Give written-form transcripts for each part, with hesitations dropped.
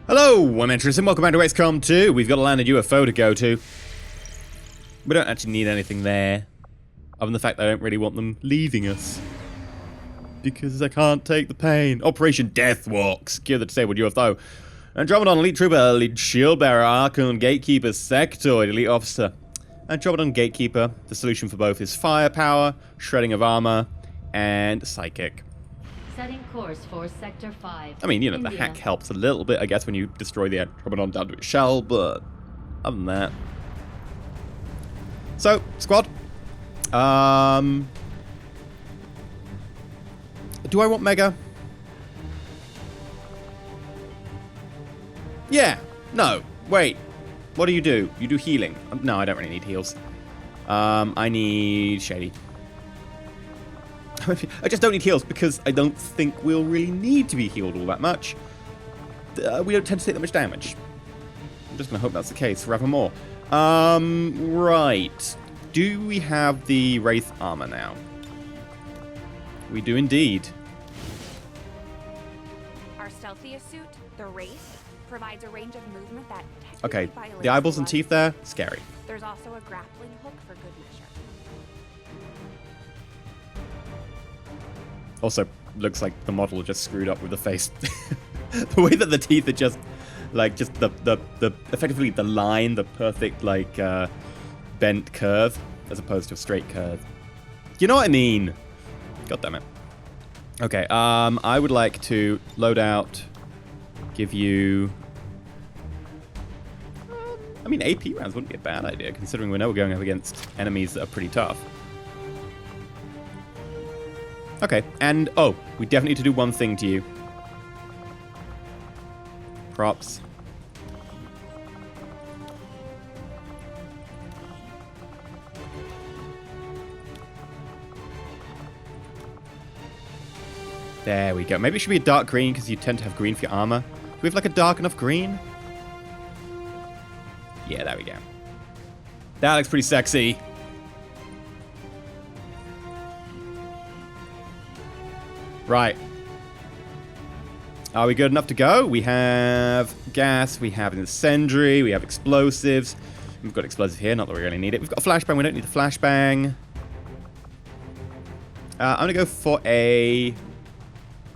Hello, I'm EnterElysium. Welcome back to XCOM 2. We've got a landed UFO to go to. We don't actually need anything there, other than the fact that I don't really want them leaving us. Because I can't take the pain. Operation Deathwalk. Secure the disabled UFO. Andromedon Elite Trooper, Lead Shield Bearer, Archon, Gatekeeper, Sectoid, Elite Officer. Andromedon Gatekeeper. The solution for both is firepower, shredding of armor, and psychic. Setting course for Sector 5. I mean, you know, India. the hack helps a little bit, I guess, when you destroy the Andromedon down to its shell, but other than that. So, squad. Do I want Mega? Yeah. No. Wait. What do? You do healing. No, I don't really need heals. I need Shady. I just don't need heals because I don't think we'll really need to be healed all that much. We don't tend to take that much damage. I'm just going to hope that's the case forevermore. Right. Do we have the Wraith armor now? We do indeed. Our stealthiest suit, the Wraith, provides a range of movement that Okay, technically the eyeballs and violates teeth there, scary. There's also a grappling hook for good measure. Also, looks like the model just screwed up with the face. The way that the teeth are just, like, just the effectively the line, the perfect, like, bent curve, as opposed to a straight curve. You know what I mean? God damn it. Okay, I would like to load out, give you... I mean, AP rounds wouldn't be a bad idea, considering we know we're going up against enemies that are pretty tough. Okay, and, oh, we definitely need to do one thing to you. Props. There we go. Maybe it should be a dark green, because you tend to have green for your armor. Do we have, like, a dark enough green? Yeah, there we go. That looks pretty sexy. Right. Are we good enough to go? We have gas, we have an incendiary, we have explosives. We've got explosive here, not that we really need it. We've got a flashbang, we don't need a flashbang. I'm going to go for a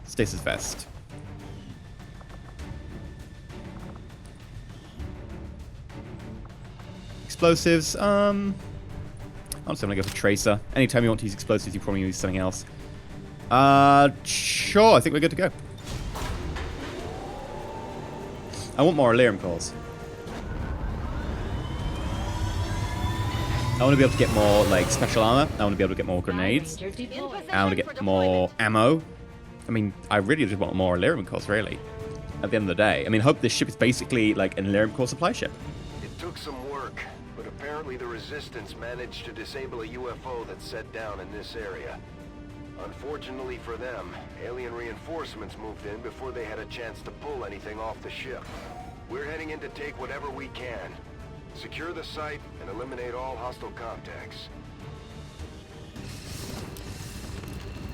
stasis vest. Explosives, honestly, I'm going to go for tracer. Anytime you want to use explosives, you probably use something else. Sure, I think we're good to go. I want more Elerium cores. I want to be able to get more, like, special armor. I want to be able to get more grenades. I want to get more ammo. I mean, I really just want more Elerium cores, really. At the end of the day. I mean, I hope this ship is basically, like, an Elerium core supply ship. It took some work, but apparently the Resistance managed to disable a UFO that's set down in this area. Unfortunately for them, alien reinforcements moved in before they had a chance to pull anything off the ship. We're heading in to take whatever we can. Secure the site and eliminate all hostile contacts.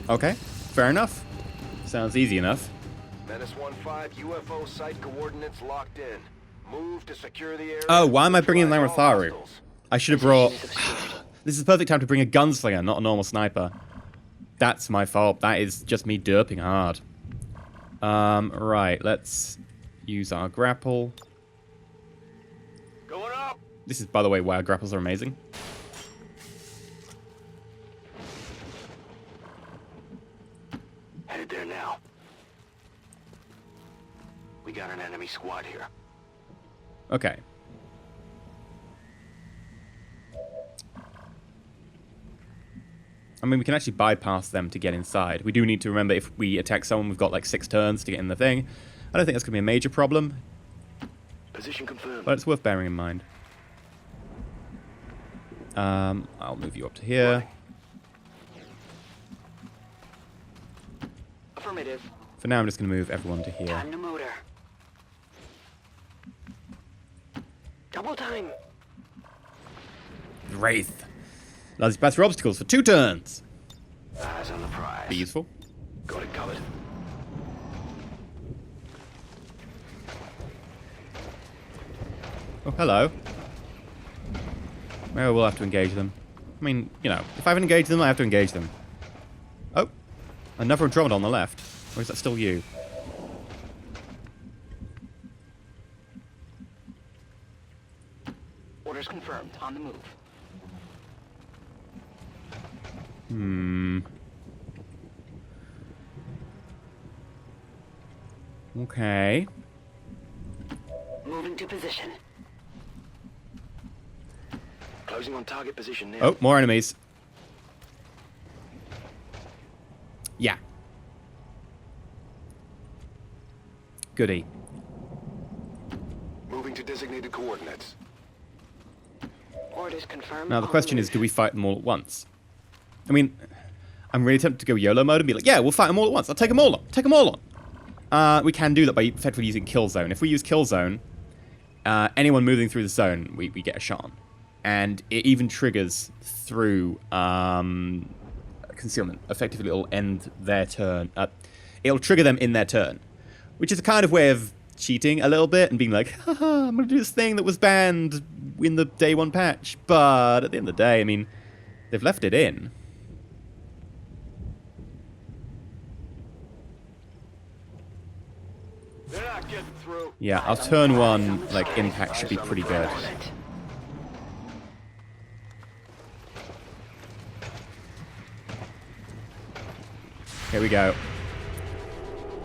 Okay, fair enough. Sounds easy enough. Menace 1-5, UFO site coordinates locked in. Move to secure the area. Oh, why am I bringing Neutralize all Lamatharu? hostiles. I should have brought... This is the perfect time to bring a gunslinger, not a normal sniper. That's my fault. That is just me derping hard. Right, let's use our grapple. Going up. This is, by the way, why our grapples are amazing. Headed there now. We got an enemy squad here. Okay. I mean, we can actually bypass them to get inside. We do need to remember if we attack someone, we've got like 6 turns to get in the thing. I don't think that's going to be a major problem, Position confirmed. but it's worth bearing in mind. I'll move you up to here. Affirmative. For now, I'm just going to move everyone to here. Time to motor. Double time. Wraith. Allows you to pass through obstacles for 2 turns. Eyes on the prize. Be useful. Got it covered. Oh, hello. Maybe we'll have to engage them. I mean, you know, if I haven't engaged them, I have to engage them. Oh, another Andromeda on the left. Or is that still you? Orders confirmed. On the move. Okay. Moving to position. Closing on target position now. Oh, more enemies. Yeah. Goody. Moving to designated coordinates. Orders confirmed. Now the on question move. is, do we fight them all at once? I mean, I'm really tempted to go YOLO mode and be like, yeah, we'll fight them all at once. I'll take them all on. Take them all on. We can do that by effectively using Kill Zone. If we use Kill Zone, anyone moving through the zone, we get a shot on. And it even triggers through concealment. Effectively, it'll end their turn. It'll trigger them in their turn. Which is a kind of way of cheating a little bit and being like, haha, I'm going to do this thing that was banned in the day one patch. But at the end of the day, I mean, they've left it in. They're not getting through. Yeah, our turn one, like, impact should be pretty good. Here we go.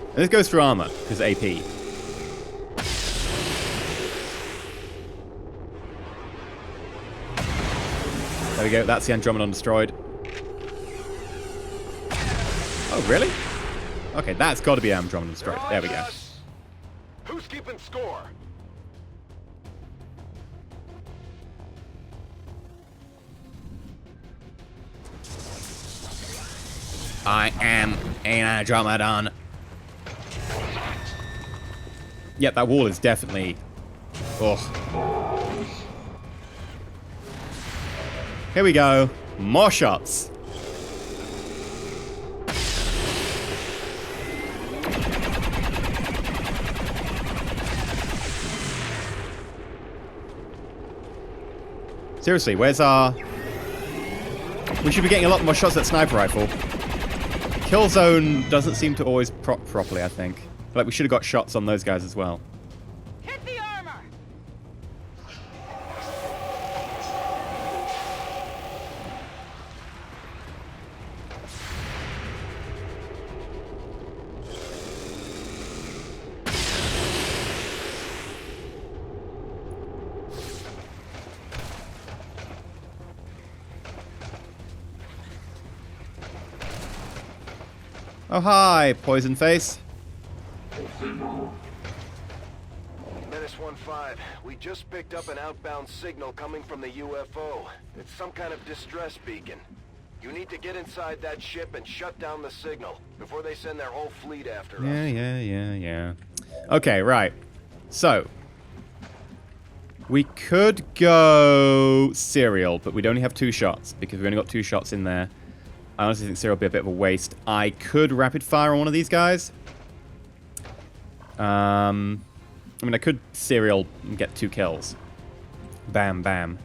And this goes for armor, because AP. There we go, that's the Andromedon destroyed. Oh, really? Okay, that's got to be Andromedon destroyed. There we go. Who's keeping score? I am an Andromedon. Yep, that wall is definitely... Ugh. Here we go. More shots. Seriously, where's our... We should be getting a lot more shots at sniper rifle. Kill zone doesn't seem to always prop properly, I think. Like, we should have got shots on those guys as well. Hit the armor! Oh, hi, Poison Face. Menace 1-5, we just picked up an outbound signal coming from the UFO. It's some kind of distress beacon. You need to get inside that ship and shut down the signal before they send their whole fleet after us. Yeah. Okay, right. So, we could go Serial, but we'd only have 2 shots, because we only got 2 shots in there. I honestly think Serial would be a bit of a waste. I could rapid fire on one of these guys. I mean, I could Serial and get 2 kills. Bam, bam.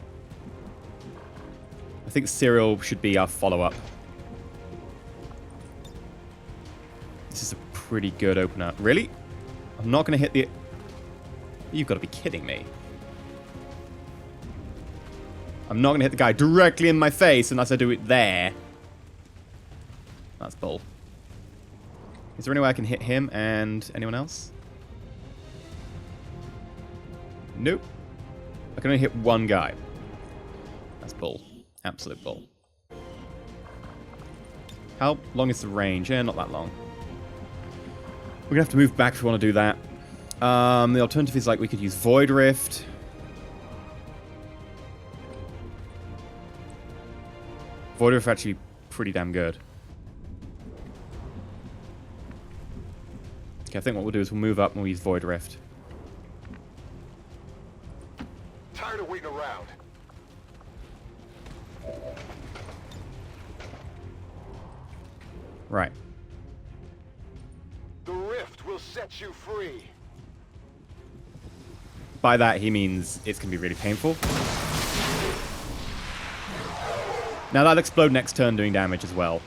I think Serial should be our follow-up. This is a pretty good opener. Really? I'm not going to hit the... You've got to be kidding me. I'm not going to hit the guy directly in my face unless I do it there. That's bull. Is there any way I can hit him and anyone else? Nope. I can only hit one guy. That's bull. Absolute bull. How long is the range? Yeah, not that long. We're gonna have to move back if we want to do that. The alternative is like we could use Void Rift. Void Rift actually pretty damn good. Okay, I think what we'll do is we'll move up and we'll use Void Rift. Tired of waiting around. Right. The rift will set you free. by that he means it's going to be really painful. Now that'll explode next turn doing damage as well,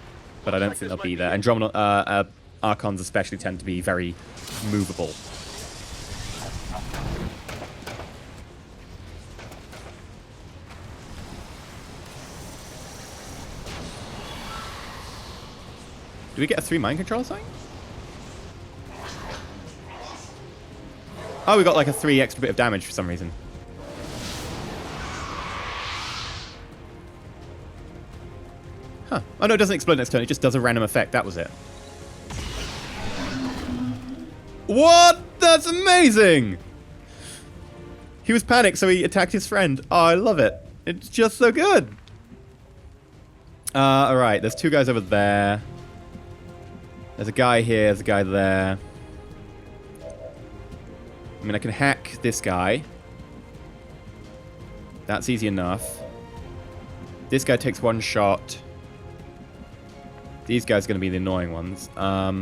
but I don't think they'll be there. Andromeda, Archons especially tend to be very movable. Do we get a 3 mind control or something? Oh, we got like a 3 extra bit of damage for some reason. Huh. Oh no, it doesn't explode next turn, it just does a random effect. That was it. What? That's amazing! He was panicked, so he attacked his friend. Oh, I love it. It's just so good. Alright, there's 2 guys over there. There's a guy here, there's a guy there. I mean, I can hack this guy. That's easy enough. This guy takes 1 shot. These guys are going to be the annoying ones. I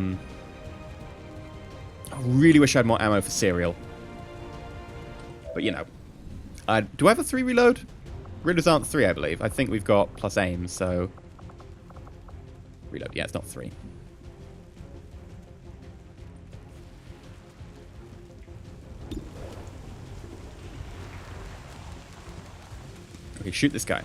really wish I had more ammo for cereal. But, you know. Do I have a 3 reload? Reloads aren't 3, I believe. I think we've got plus aim, so... Reload. Yeah, it's not 3. Okay, shoot this guy.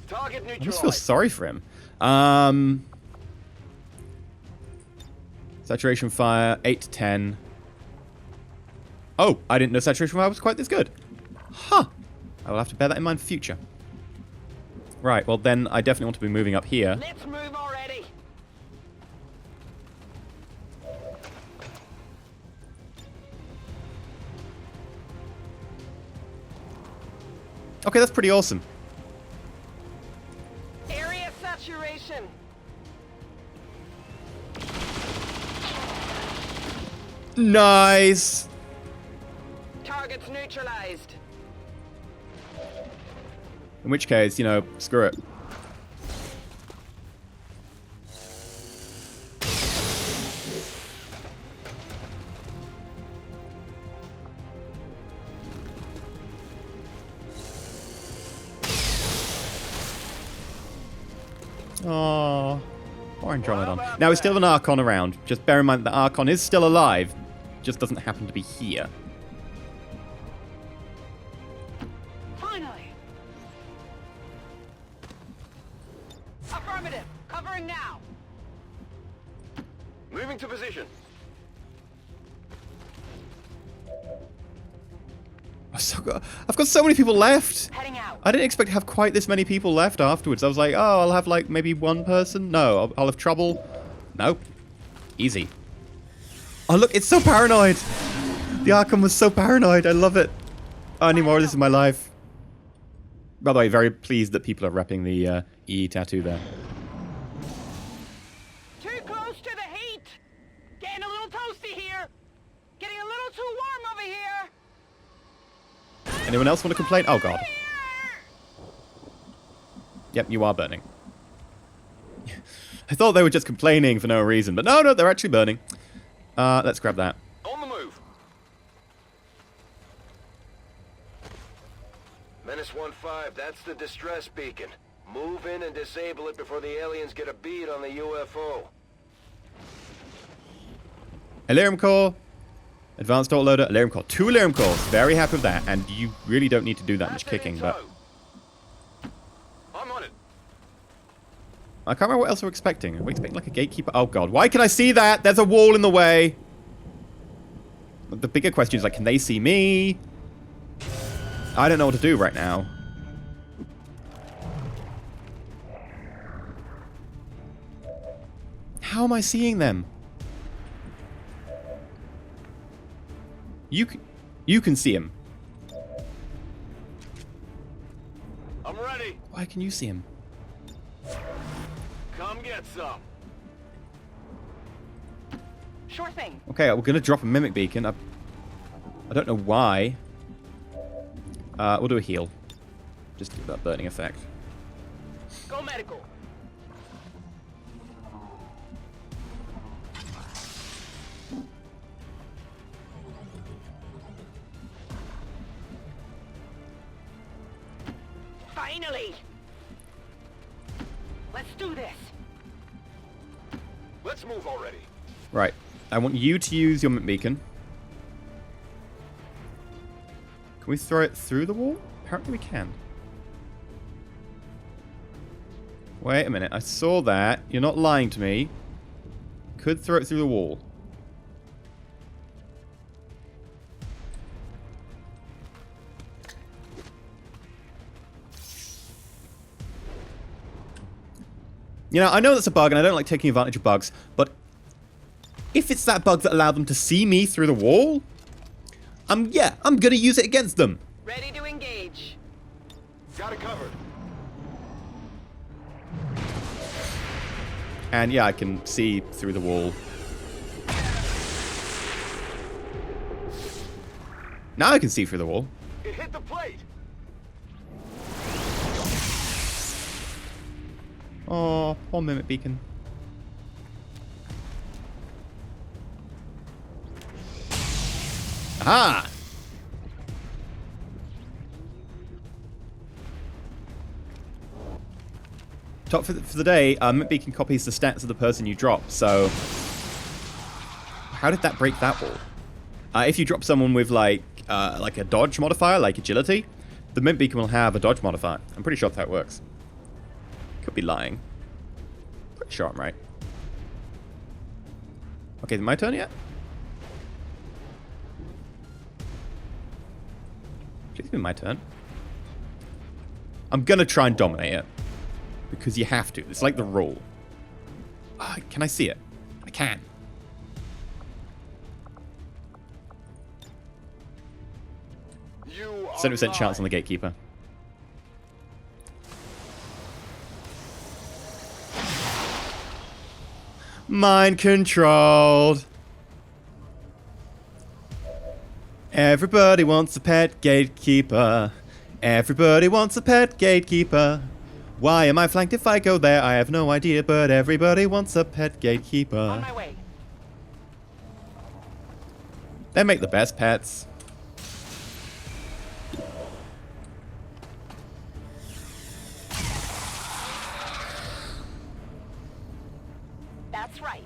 Target I just feel sorry for him. Saturation fire, 8 to 10. Oh, I didn't know saturation fire was quite this good. Huh. I will have to bear that in mind for future. Right, well then I definitely want to be moving up here. Let's move already. Okay, that's pretty awesome. Area saturation. Nice. Targets neutralized. In which case, you know, screw it. Oh, poor Andromedon. Now, there's still an Archon around. Just bear in mind that the Archon is still alive. Just doesn't happen to be here. Finally. Affirmative. Covering now. Moving to position. I've got so many people left. Heading out. I didn't expect to have quite this many people left afterwards. I was like, oh, I'll have like maybe 1 person. No, I'll have trouble. Nope. Easy. Oh, look, it's so paranoid. The Archon was so paranoid. I love it. I need more of this in my life. By the way, very pleased that people are repping the E tattoo there. Too close to the heat. Getting a little toasty here. Getting a little too warm over here. Anyone else want to complain? Oh, God. Yep, you are burning. I thought they were just complaining for no reason, but no, they're actually burning. Let's grab that. On the move. Menace 1-5, that's the distress beacon. Move in and disable it before the aliens get a bead on the UFO. Elerium core. Advanced autoloader. Elerium core. 2 Elerium cores. Very happy with that. And you really don't need to do that much kicking, but... I'm on it. I can't remember what else we're expecting. Are we expecting like a gatekeeper? Oh, God. Why can I see that? There's a wall in the way. The bigger question is, like, can they see me? I don't know what to do right now. How am I seeing them? You can see him. I'm ready. Why can you see him? Come get some. Sure thing. Okay, we're gonna drop a mimic beacon. I don't know why. We'll do a heal. Just give that burning effect. Go medical. Let's do this. Let's move already. Right. I want you to use your beacon. Can we throw it through the wall? Apparently we can. Wait a minute. I saw that. You're not lying to me. Could throw it through the wall. You know, I know that's a bug, and I don't like taking advantage of bugs, but if it's that bug that allowed them to see me through the wall, I'm gonna use it against them. Ready to engage. Got it covered. And yeah, I can see through the wall. Now I can see through the wall. It hit the plate. Oh, poor Mimic Beacon. Aha! Top for the day, Mimic Beacon copies the stats of the person you drop, so... How did that break that wall? If you drop someone with, like a dodge modifier, like agility, the Mimic Beacon will have a dodge modifier. I'm pretty sure that's how it works. Could be lying. Pretty sure I'm right. Okay, my turn yet? Please be my turn. I'm gonna try and dominate it. Because you have to. It's like the rule. Can I see it? I can. You are 70% chance on the Gatekeeper. Mind controlled. Everybody wants a pet Gatekeeper. Everybody wants a pet Gatekeeper. Why am I flanked if I go there? I have no idea, but everybody wants a pet Gatekeeper. On my way. They make the best pets. That's right.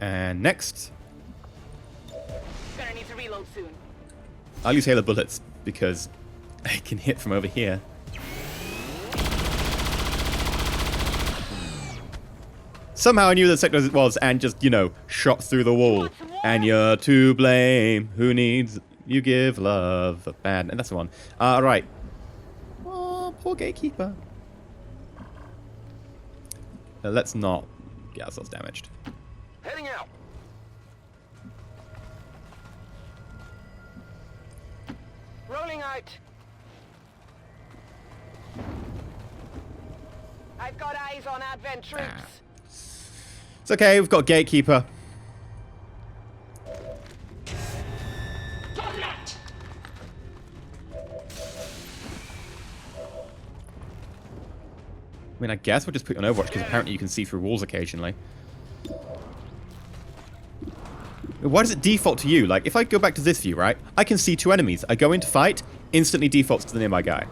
And next, Gonna need to reload soon. I'll use Halo Bullets because I can hit from over here. Somehow I knew the sector it was and just, you know, shot through the wall. And you're to blame. Who needs you give love? Bad. And that's the one. Right. Oh, poor Gatekeeper. Let's not get ourselves damaged. heading out. Rolling out. I've got eyes on Advent troops. It's okay, we've got Gatekeeper. I mean, I guess we'll just put you on Overwatch because apparently you can see through walls occasionally. Why does it default to you? Like, if I go back to this view, right, I can see two enemies. I go into fight, instantly defaults to the nearby guy.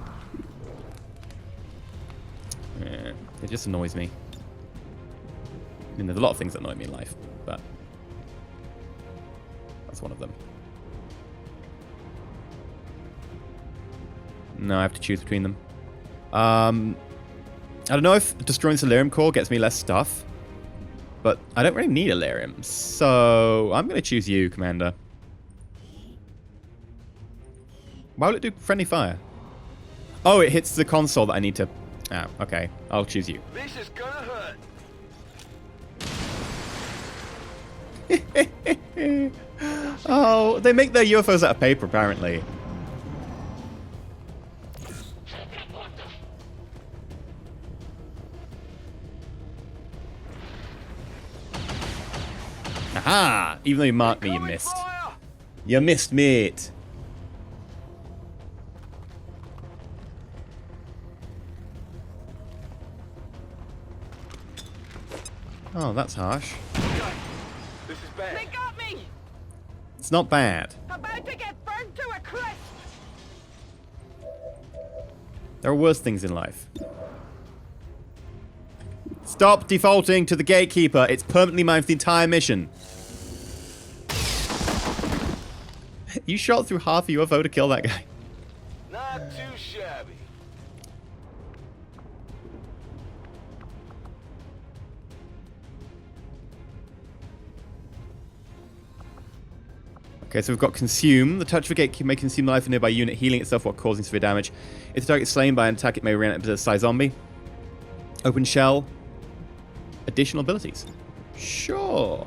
Yeah, it just annoys me. I mean, there's a lot of things that annoy me in life, but that's one of them. No, I have to choose between them. I don't know if destroying Solarium Core gets me less stuff, but I don't really need Elarium, so I'm going to choose you, Commander. Why will it do friendly fire? Oh, it hits the console that I need to... Ah, okay. I'll choose you. This is gonna hurt. Oh, they make their UFOs out of paper, apparently. Aha! Even though you marked me, you missed. Fire! You missed, mate. Oh, that's harsh. This is bad. They got me! It's not bad. About to get burnt to a crisp! There are worse things in life. It's Stop defaulting to the Gatekeeper. It's permanently mine for the entire mission. You shot through half a UFO to kill that guy. Not too shabby. Okay, so we've got Consume. The touch of a Gatekeeper may consume the life of a nearby unit, healing itself while causing severe damage. If the target is slain by an attack, it may reanimate as a Psy zombie. Open Shell. Additional abilities. Sure.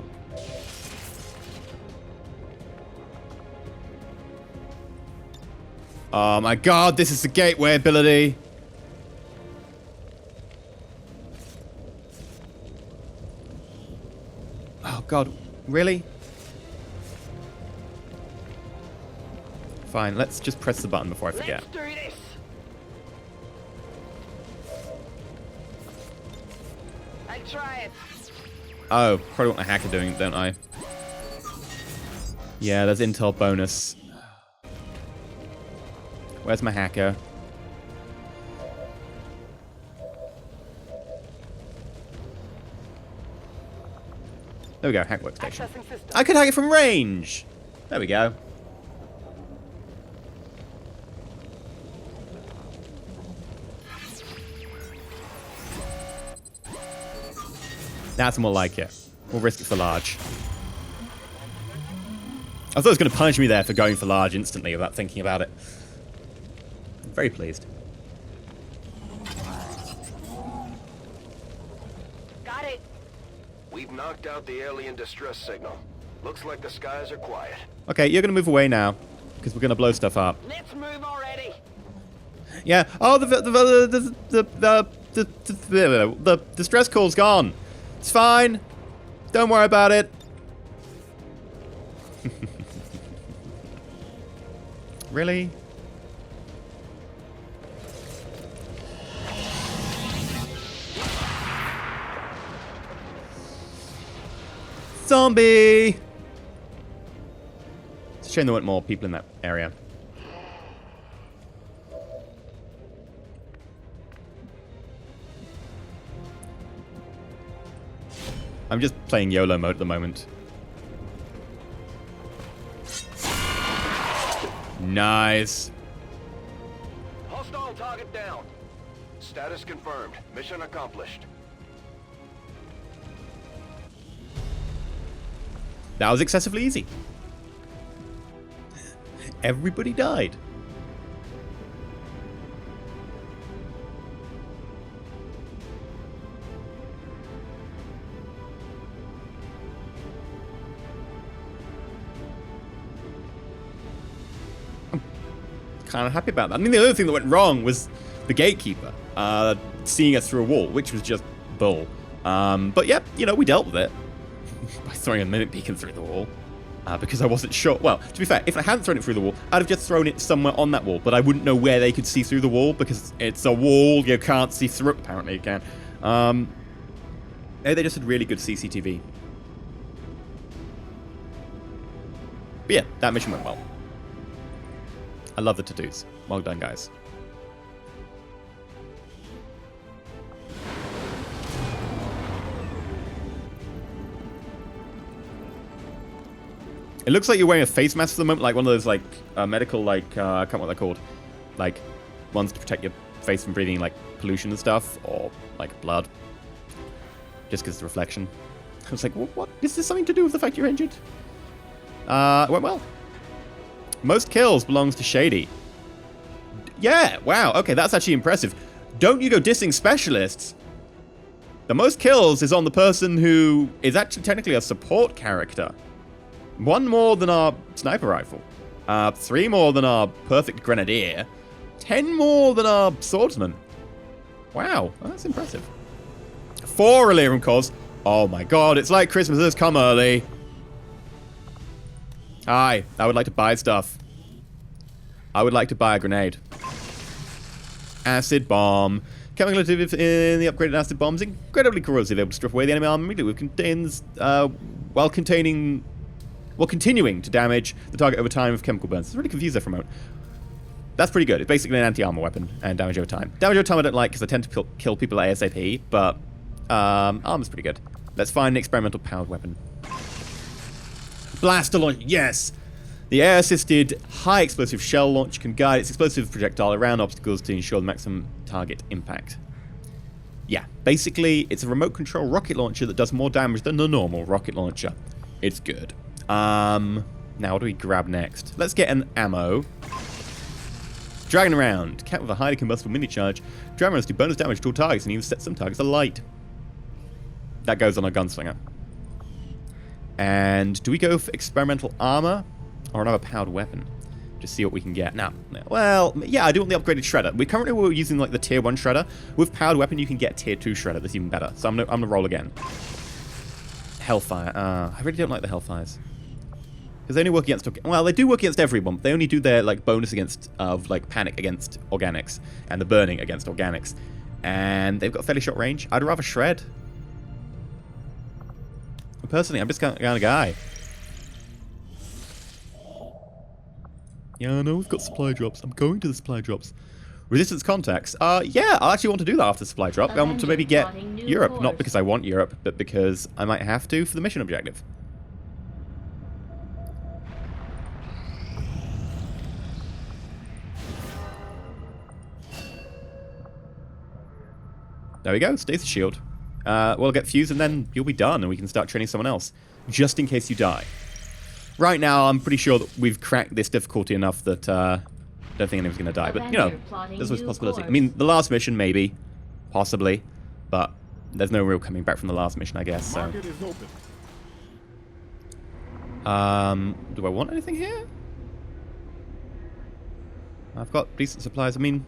Oh my god, this is the gateway ability. Oh god, really? Fine, let's just press the button before I forget. Let's do this. I try it. Oh, probably want a hacker doing it, don't I? Yeah, there's intel bonus. Where's my hacker? There we go, hack workstation. Accessing system. I could hack it from range! There we go. That's more like it. We'll risk it for large. I thought it was going to punish me there for going for large instantly without thinking about it. I'm very pleased. Got it. We've knocked out the alien distress signal. Looks like the skies are quiet. Okay, you're going to move away now, because we're going to blow stuff up. Let's move already. Yeah. Oh, the distress call's gone. It's fine. Don't worry about it. Really? Zombie! It's a shame there weren't more people in that area. I'm just playing YOLO mode at the moment. Nice. Hostile target down. Status confirmed. Mission accomplished. That was excessively easy. Everybody died. Kind of happy about that. I mean, the other thing that went wrong was the Gatekeeper seeing us through a wall, which was just bull. But yeah, you know, we dealt with it by throwing a mimic beacon through the wall because I wasn't sure. Well, to be fair, if I hadn't thrown it through the wall, I'd have just thrown it somewhere on that wall, but I wouldn't know where they could see through the wall because it's a wall you can't see through. Apparently, you can. They just had really good CCTV. But yeah, that mission went well. I love the to-dos. Well done, guys. It looks like you're wearing a face mask at the moment, like one of those, like, medical, like, I can't remember what they're called. Like, ones to protect your face from breathing, like, pollution and stuff, or, like, blood. Just because of the reflection. I was like, what? Is this something to do with the fact you're injured? It went well. Most kills belongs to Shady. Yeah, wow, okay, that's actually impressive. Don't you go dissing specialists. The most kills is on the person who is actually technically a support character. 1 more than our sniper rifle. 3 more than our perfect grenadier. 10 more than our swordsman. Wow, that's impressive. 4 Elerium cores. Oh my god, it's like Christmas has come early. Hi, I would like to buy stuff. I would like to buy a grenade. Acid bomb. Chemical activity in the upgraded acid bombs incredibly corrosive, able to strip away the enemy armor immediately. It contains, while continuing to damage the target over time with chemical burns. I was really confused there for a moment. That's pretty good. It's basically an anti-armor weapon and damage over time. Damage over time I don't like because I tend to kill people ASAP, but Armor's pretty good. Let's find an experimental powered weapon. Blaster launch, yes! The air-assisted high explosive shell launch can guide its explosive projectile around obstacles to ensure the maximum target impact. Yeah, basically, it's a remote control rocket launcher that does more damage than a normal rocket launcher. It's good. Now what do we grab next? Let's get an ammo. Dragging around. Cat with a highly combustible mini charge. Dragon runners do bonus damage to all targets and even set some targets alight. That goes on a gunslinger. And do we go for experimental armor or another powered weapon? Just see what we can get. Now, well, yeah, I do want the upgraded shredder. We're using like the tier 1 shredder. With powered weapon, you can get tier 2 shredder. That's even better. So I'm gonna roll again. Hellfire. I really don't like the Hellfires. Because they only work against... Well, they do work against everyone, but they only do their like bonus against... like panic against organics. And the burning against organics. And they've got fairly short range. I'd rather shred. Personally, I'm just kind of guy. Yeah, I know we've got supply drops. I'm going to the supply drops. Resistance contacts. Yeah, I actually want to do that after supply drop. I want to maybe get Europe. Not because I want Europe, but because I might have to for the mission objective. There we go. Stasis shield. We'll get fused and then you'll be done and we can start training someone else. Just in case you die. Right now, I'm pretty sure that we've cracked this difficulty enough that I don't think anyone's going to die. But, you know, there's always a possibility. I mean, the last mission, maybe. Possibly. But there's no real coming back from the last mission, I guess. So. Market is open. Do I want anything here? I've got decent supplies. I mean...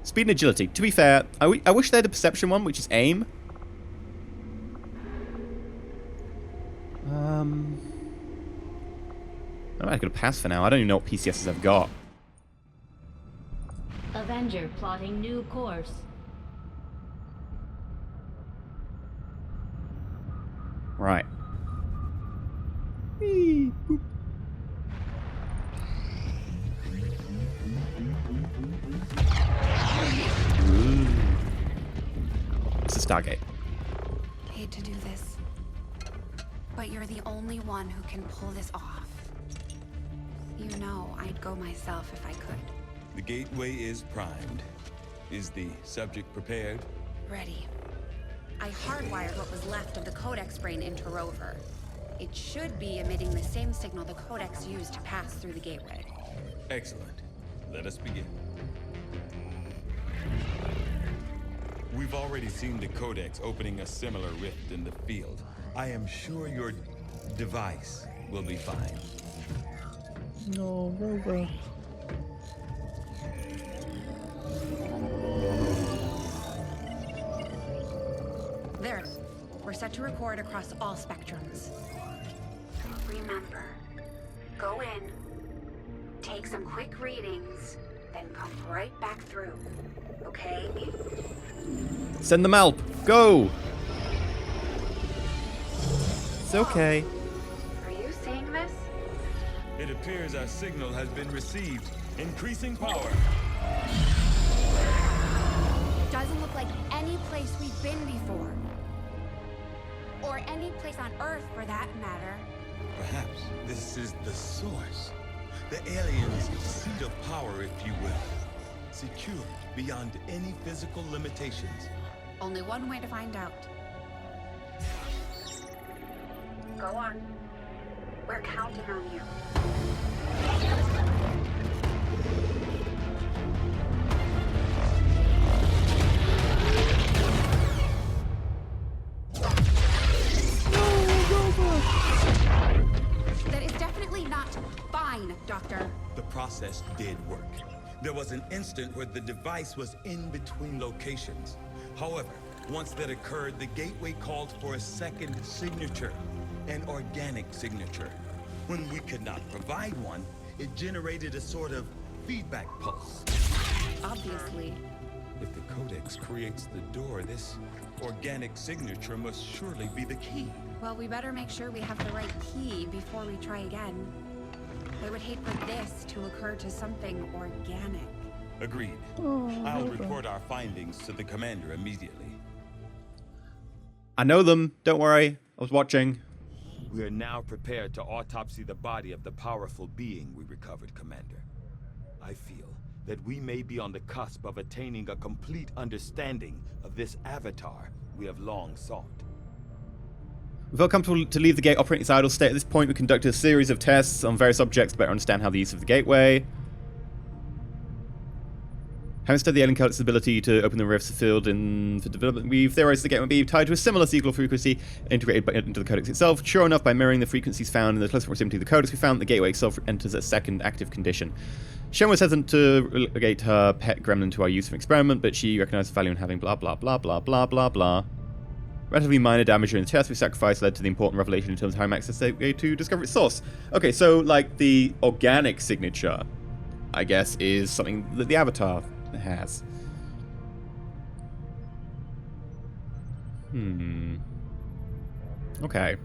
Speed and agility. To be fair, I wish they had a perception one, which is aim. I'm not going to pass for now. I don't even know what PCSs I've got. Avenger plotting new course. Right. Whee, boop. It's a Stargate. Hate to do this, but you're the only one who can pull this off. You know I'd go myself if I could. The gateway is primed. Is the subject prepared? Ready. I hardwired what was left of the Codex brain into Rover. It should be emitting the same signal the Codex used to pass through the gateway. Excellent. Let us begin. We've already seen the Codex opening a similar rift in the field. I am sure your device will be fine. No, Rover. There. We're set to record across all spectrums. Remember, go in, take some quick readings, then come right back through. Okay? Send them help. Go. It's okay. Are you seeing this? It appears our signal has been received. Increasing power. Doesn't look like any place we've been before. Or any place on Earth, for that matter. Perhaps this is the source. The aliens' seat of power, if you will. Secure beyond any physical limitations. Only one way to find out. Go on. We're counting on you. That is definitely not fine, Doctor. The process did work. There was an instant where the device was in between locations. However, once that occurred, the gateway called for a second signature, an organic signature. When we could not provide one, it generated a sort of feedback pulse. Obviously. If the Codex creates the door, this organic signature must surely be the key. Well, we better make sure we have the right key before we try again. I would hate for this to occur to something organic. Agreed. I'll report our findings to the commander immediately. I know them. Don't worry. I was watching. We are now prepared to autopsy the body of the powerful being we recovered, Commander. I feel that we may be on the cusp of attaining a complete understanding of this avatar we have long sought. We felt comfortable to leave the gate operating its idle state. At this point, we conducted a series of tests on various objects to better understand how the use of the gateway. Having studied the alien cult's ability to open the rifts field for development, we've theorized the gateway may be tied to a similar signal frequency integrated into the codex itself. Sure enough, by mirroring the frequencies found in the close proximity of the codex, we found the gateway itself enters a second active condition. Shen was hesitant to relegate her pet gremlin to our use of experiment, but she recognized the value in having blah blah blah blah blah blah blah. Relatively minor damage during the test we sacrificed led to the important revelation in terms of how we access the gateway to discover its source. Okay, so like the organic signature, I guess, is something that the avatar has. Okay.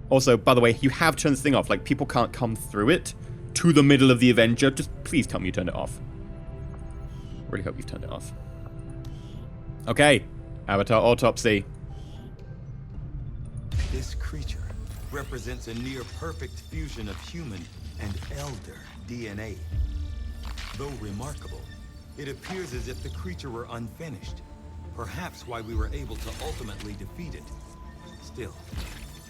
Also, by the way, you have turned this thing off. Like, people can't come through it to the middle of the Avenger. Just please tell me you turned it off. Really hope you've turned it off. Okay. Avatar autopsy. This creature represents a near-perfect fusion of human and elder DNA. Though remarkable, it appears as if the creature were unfinished. Perhaps why we were able to ultimately defeat it. Still,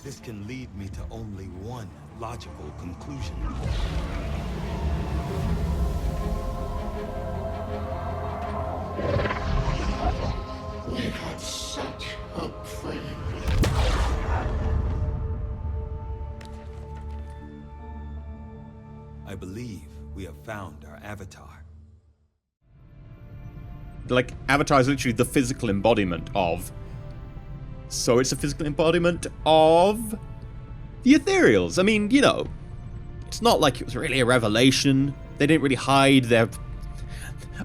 this can lead me to only one logical conclusion. We had such hope for you. I believe we have found our avatar. Like, Avatar is literally the physical embodiment of. So it's a physical embodiment of the Ethereals. I mean, you know, it's not like it was really a revelation. They didn't really hide their...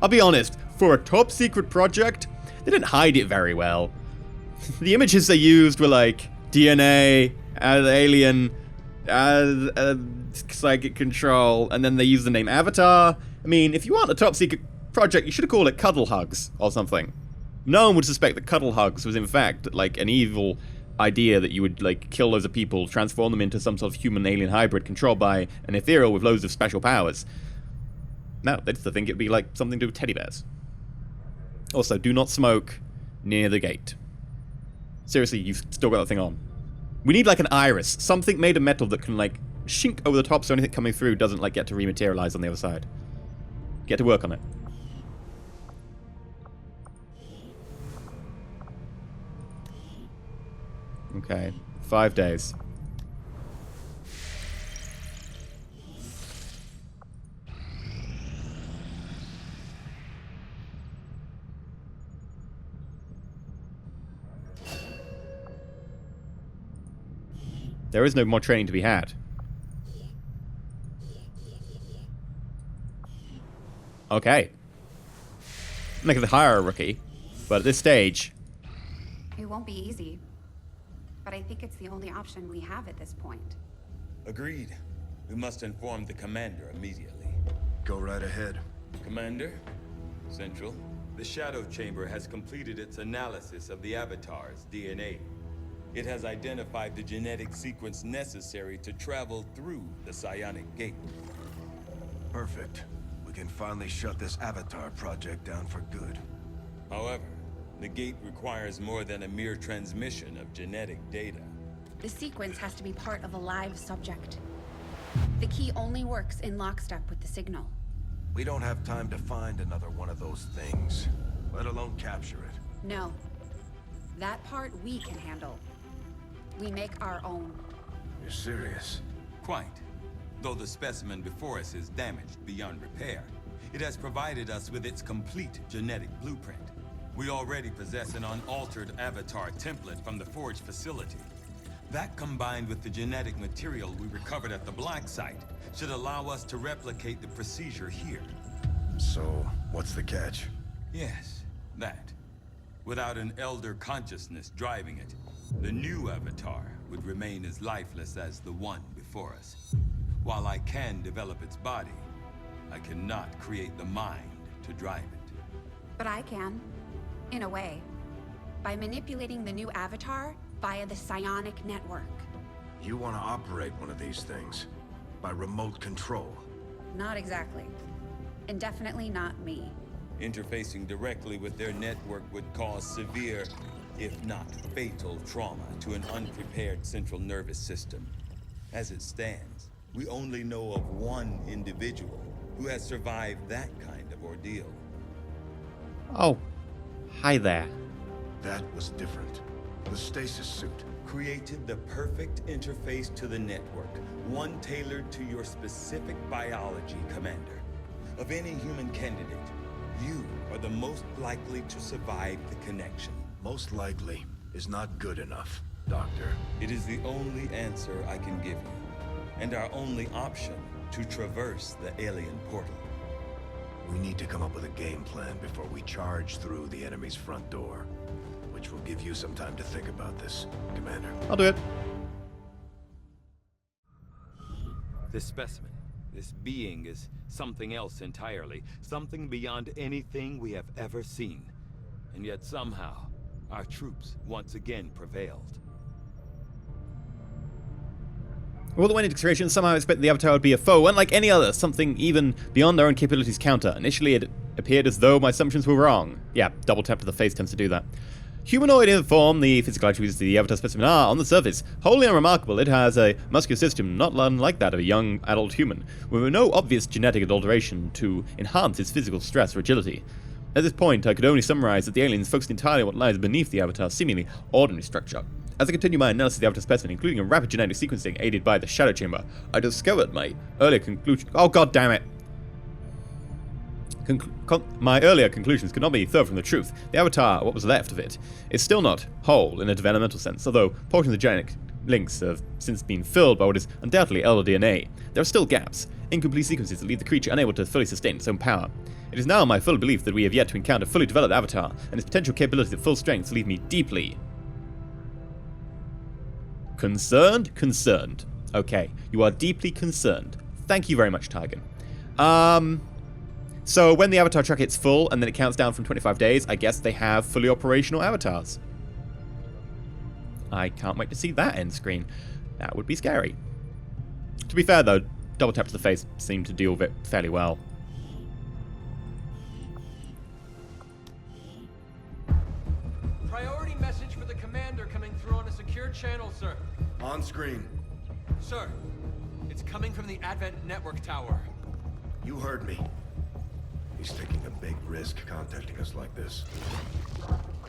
I'll be honest, for a top secret project, they didn't hide it very well. The images they used were like DNA, alien, psychic control, and then they used the name Avatar. I mean, if you want a top secret project, you should have called it Cuddle Hugs or something. No one would suspect that Cuddle Hugs was in fact like an evil idea that you would like kill loads of people, transform them into some sort of human-alien hybrid controlled by an ethereal with loads of special powers. No, they just think it'd be like something to do with teddy bears. Also, do not smoke near the gate. Seriously, you've still got that thing on. We need like an iris, something made of metal that can like shink over the top so anything coming through doesn't like get to rematerialize on the other side. Get to work on it. Okay, 5 days. There is no more training to be had. Okay. Make it hire a rookie, but at this stage... It won't be easy, but I think it's the only option we have at this point. Agreed. We must inform the commander immediately. Go right ahead. Commander, Central, the Shadow Chamber has completed its analysis of the Avatar's DNA. It has identified the genetic sequence necessary to travel through the Psionic Gate. Perfect. We can finally shut this Avatar project down for good. However, the gate requires more than a mere transmission of genetic data. The sequence has to be part of a live subject. The key only works in lockstep with the signal. We don't have time to find another one of those things, let alone capture it. No. That part we can handle. We make our own. You're serious? Quite. Though the specimen before us is damaged beyond repair, it has provided us with its complete genetic blueprint. We already possess an unaltered avatar template from the Forge facility. That, combined with the genetic material we recovered at the Black Site, should allow us to replicate the procedure here. So, what's the catch? Yes, that. Without an elder consciousness driving it, the new avatar would remain as lifeless as the one before us. While I can develop its body, I cannot create the mind to drive it. But I can. In a way. by manipulating the new avatar via the psionic network. You want to operate one of these things by remote control? Not exactly. And definitely not me. Interfacing directly with their network would cause severe, if not fatal, trauma to an unprepared central nervous system. As it stands, we only know of one individual who has survived that kind of ordeal. Oh, hi there. That was different. The stasis suit. Created the perfect interface to the network, one tailored to your specific biology, Commander. Of any human candidate, you are the most likely to survive the connection. Most likely is not good enough, Doctor. It is the only answer I can give you, and our only option to traverse the alien portal. We need to come up with a game plan before we charge through the enemy's front door, which will give you some time to think about this, Commander. I'll do it. This specimen, this being is something else entirely, something beyond anything we have ever seen. And yet somehow, our troops once again prevailed. All that went into consideration, somehow expected the Avatar would be a foe, unlike any other, something even beyond their own capabilities counter. Initially, it appeared as though my assumptions were wrong. Yeah, double tap to the face tends to do that. Humanoid in form, the physical attributes of the Avatar specimen are, on the surface, wholly unremarkable. It has a muscular system not unlike that of a young adult human, with no obvious genetic adulteration to enhance its physical stress or agility. At this point, I could only summarize that the aliens focused entirely on what lies beneath the Avatar's seemingly ordinary structure. As I continue my analysis of the Avatar specimen, including a rapid genetic sequencing aided by the Shadow Chamber, I discovered my earlier conclusion. Oh, god damn it! My earlier conclusions could not be further from the truth. The Avatar, what was left of it, is still not whole in a developmental sense, although portions of the genetic links have since been filled by what is undoubtedly elder DNA. There are still gaps, incomplete sequences that leave the creature unable to fully sustain its own power. It is now my full belief that we have yet to encounter a fully developed Avatar, and its potential capabilities at full strength leave me deeply concerned? Concerned. Okay, you are deeply concerned. Thank you very much, Tigan. So when the Avatar track hits full, and then it counts down from 25 days, I guess they have fully operational avatars. I can't wait to see that end screen. That would be scary. To be fair, though, double tap to the face seemed to deal with it fairly well. Priority message for the commander coming through on a secure channel, sir. On screen. Sir, it's coming from the Advent Network Tower. You heard me. He's taking a big risk contacting us like this.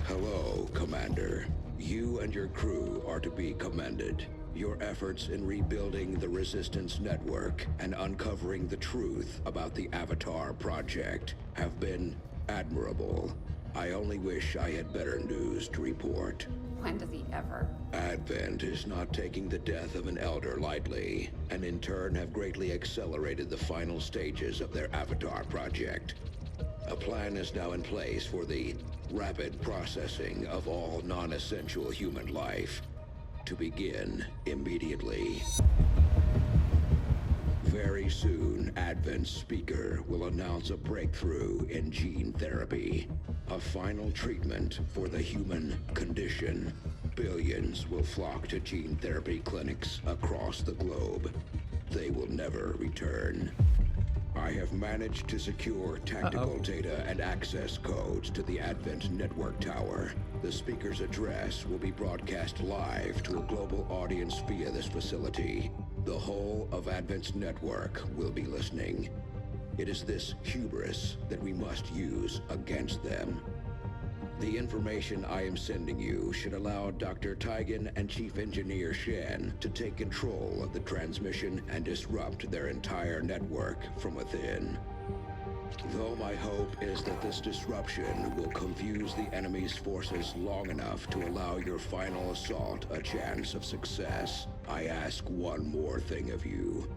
Hello, Commander. You and your crew are to be commended. Your efforts in rebuilding the Resistance network and uncovering the truth about the Avatar project have been admirable. I only wish I had better news to report. When does he ever? Advent is not taking the death of an elder lightly, and in turn have greatly accelerated the final stages of their Avatar project. A plan is now in place for the rapid processing of all non-essential human life, to begin immediately. Very soon, Advent's speaker will announce a breakthrough in gene therapy, a final treatment for the human condition. Billions will flock to gene therapy clinics across the globe. They will never return. I have managed to secure tactical data and access codes to the Advent Network Tower. The speaker's address will be broadcast live to a global audience via this facility. The whole of Advent's network will be listening. It is this hubris that we must use against them. The information I am sending you should allow Dr. Tigan and Chief Engineer Shen to take control of the transmission and disrupt their entire network from within. Though my hope is that this disruption will confuse the enemy's forces long enough to allow your final assault a chance of success, I ask one more thing of you.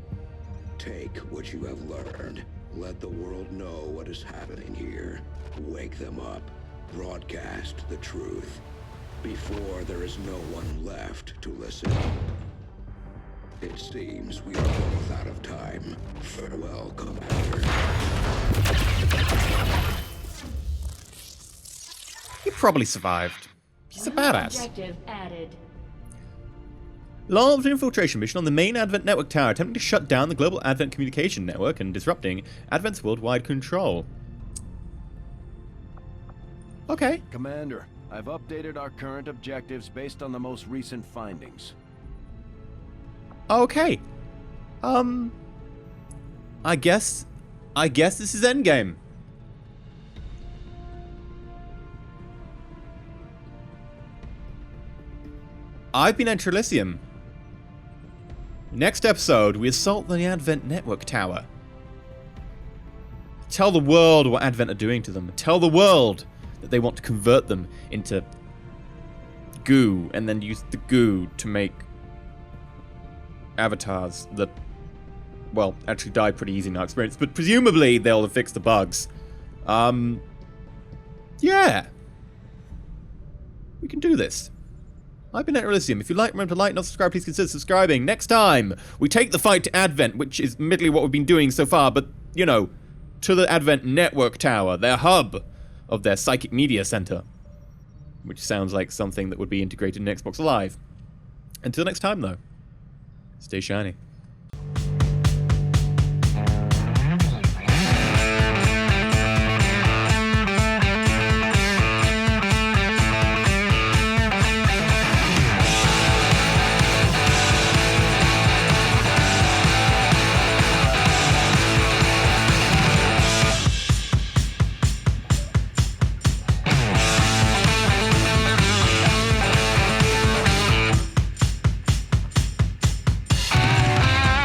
Take what you have learned. Let the world know what is happening here. Wake them up. Broadcast the truth before there is no one left to listen. It seems we are both out of time. Farewell, Commander. He probably survived. He's a badass. Objective added. Launched an infiltration mission on the main Advent network tower, attempting to shut down the global Advent communication network and disrupting Advent's worldwide control. Okay. Commander, I've updated our current objectives based on the most recent findings. Okay. I guess this is endgame. I've been EnterElysium. Next episode, we assault the Advent network tower. Tell the world what Advent are doing to them. Tell the world that they want to convert them into goo, and then use the goo to make avatars that, well, actually die pretty easy in our experience, but presumably they'll have fixed the bugs. Yeah. We can do this. I've been EnterElysium. If you like, remember to like, not subscribe, please consider subscribing. Next time, we take the fight to Advent, which is admittedly what we've been doing so far, but, you know, to the Advent network tower, their hub of their psychic media center, which sounds like something that would be integrated in Xbox Live. Until next time, though, stay shiny.